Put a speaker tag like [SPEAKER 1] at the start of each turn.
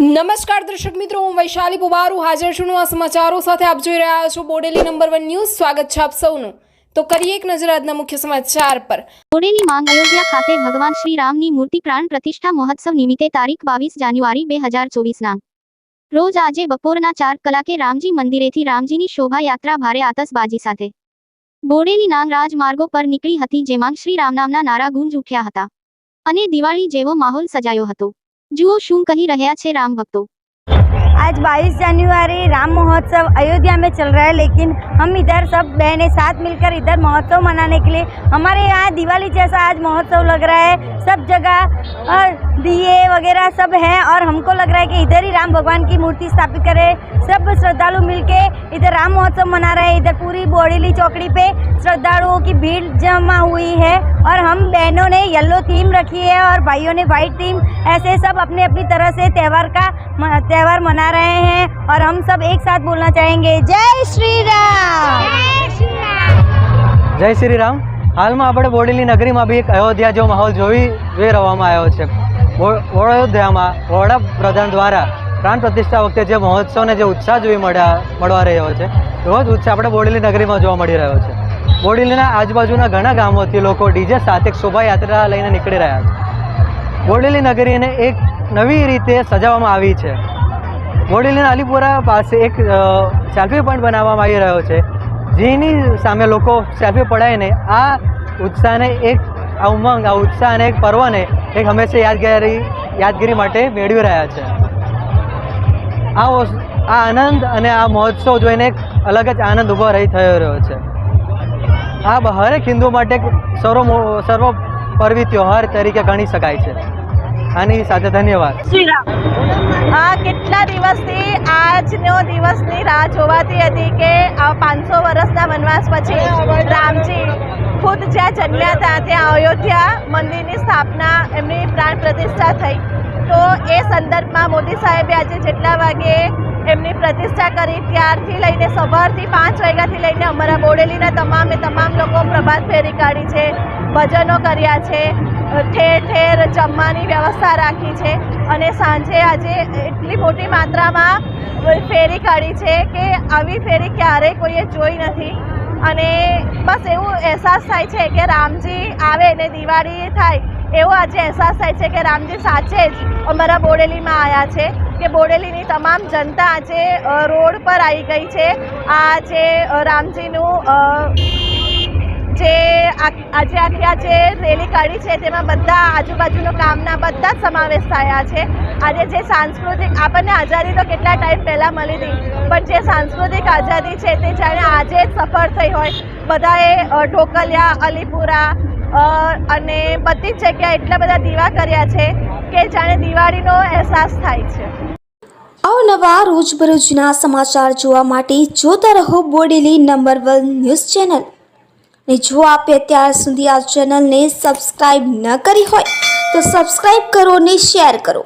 [SPEAKER 1] નમસ્કાર દર્શક મિત્રો, હું વૈશાલી પુબારુ હાજર છું આ સમાચારો સાથે. આપ જોઈ રહ્યા છો બોડેલી નંબર 1 ન્યૂઝ. સ્વાગત છે આપ સૌનું. તો કરીએ એક નજર આજના મુખ્ય સમાચાર પર.
[SPEAKER 2] બોડેલી માંગ અયોધ્યા ખાતે ભગવાન શ્રી રામની મૂર્તિ પ્રાણ પ્રતિષ્ઠા મહોત્સવ નિમિત્તે તારીખ 22 જાન્યુઆરી 2024ના રોજ આજે બપોરના 4 કલાકે રામજી મંદિરેથી રામજીની શોભાયાત્રા ભારે આતશબાજી સાથે બોડેલી નાંગ રાજમાર્ગો પર નીકળી હતી, જેમાં શ્રી રામ નામના નારા ગુંજ ઉઠ્યા હતા અને દિવાળી જેવો માહોલ સજાયો હતો. जुओ शूं कही રહ્યા છે राम भक्तों।
[SPEAKER 3] आज 22 जनवरी राम महोत्सव अयोध्या में चल रहा है, लेकिन हम इधर सब बहनें साथ मिलकर इधर महोत्सव मनाने के लिए, हमारे यहाँ दिवाली जैसा आज महोत्सव लग रहा है। सब जगह दिए वगैरह सब हैं और हमको लग रहा है कि इधर ही राम भगवान की मूर्ति स्थापित करें। सब श्रद्धालु मिलके इधर राम महोत्सव मना रहे हैं। इधर पूरी बोडेली चौकड़ी पे श्रद्धालुओं की भीड़ जमा हुई है और हम बहनों ने येलो थीम रखी है और भाइयों ने वाइट थीम। ऐसे सब अपने अपनी तरह से त्यौहार मना रहे हैं और हम सब एक साथ बोलना चाहेंगे, जय श्री राम।
[SPEAKER 4] जय श्री राम। हाल में આપણે બોડેલી નગરીમાં બી એક અયોધ્યા જેવો માહોલ જોઈ રહેવામાં આવ્યો છે. વડોદરામાં વડાપ્રધાન દ્વારા પ્રાણ પ્રતિષ્ઠા વખતે જે મહોત્સવને જે ઉત્સાહ મળવા રહ્યો છે, એવો જ ઉત્સાહ આપણે બોડેલી નગરીમાં જોવા મળી રહ્યો છે. બોડેલીના આજુબાજુના ઘણા ગામોથી લોકો ડીજે સાથે શોભાયાત્રા લઈને નીકળી રહ્યા છે. બોડેલી નગરીને એક નવી રીતે સજાવવામાં આવી છે. બોડેલીના અલીપુરા પાસે એક સેલ્ફી પોઈન્ટ બનાવવામાં આવી રહ્યો છે, જેની સામે લોકો સેલ્ફી પડાવીને આ ઉત્સાહને આ ઉત્સાહ અને એક પર્વને એક હંમેશા યાદગીરી માટે મેળવી રહ્યા છે. આ આનંદ અને આ મહોત્સવ જોઈને એક અલગ જ આનંદ ઊભો થયો રહ્યો છે. આ હરેક હિન્દુ માટે સર્વ પર્વી તહેવાર તરીકે ગણી શકાય છે. આની સાથે ધન્યવાદ.
[SPEAKER 3] શ્રી રામ. કેટલા દિવસથી આજનો દિવસની રાહ જોવાતી હતી કે 500 વર્ષના વનવાસ પછી રામજી ખુદ જ્યાં જન્મ્યા હતા ત્યાં અયોધ્યા મંદિરની સ્થાપના, એમની પ્રાણ પ્રતિષ્ઠા થઈ. તો એ સંદર્ભમાં મોદી સાહેબે આજે જેટલા વાગે એમની પ્રતિષ્ઠા કરી ત્યારથી લઈને સવારથી 5 વાગ્યાથી લઈને અમારા બોડેલીના તમામ લોકો પ્રભાત ફેરી કાઢી છે, ભજનો કર્યા છે, ઠેર ઠેર જમવાની વ્યવસ્થા રાખી છે અને સાંજે આજે એટલી મોટી માત્રામાં ફેરી કાઢી છે કે આવી ફેરી ક્યારેય કોઈએ જોઈ નથી. અને બસ એવું અહેસાસ થાય છે કે રામજી આવે ને દિવાળી થાય એવો આજે અહેસાસ થાય છે કે રામજી સાચે જ અમારા બોડેલીમાં આવ્યા છે. કે બોડેલીની તમામ જનતા આજે રોડ પર આવી ગઈ છે. આ જે રામજીનું જે આજે રેલી કાઢી છે તેમાં બધા આજુબાજુનો કામના બધા જ સમાવેશ થયા છે. આજે જે સાંસ્કૃતિક, આપણને આઝાદી તો કેટલા ટાઈમ પહેલાં મળી હતી, પણ જે સાંસ્કૃતિક આઝાદી છે તે જાણે આજે જ સફળ થઈ હોય. બધાએ ઢોકલિયા, અલીપુરા અને બધી જ જગ્યાએ એટલા બધા દીવા કર્યા છે કે જાણે દિવાળીનો અહેસાસ થાય છે.
[SPEAKER 5] અવનવા રોજબરોજના સમાચાર જોવા માટે જોતા રહો બોડેલી નંબર 1 ન્યૂઝ ચેનલ. ને જો આપે અત્યાર સુધી આ ચેનલને સબસ્ક્રાઈબ ન કરી હોય તો સબસ્ક્રાઈબ કરો ને શેર કરો.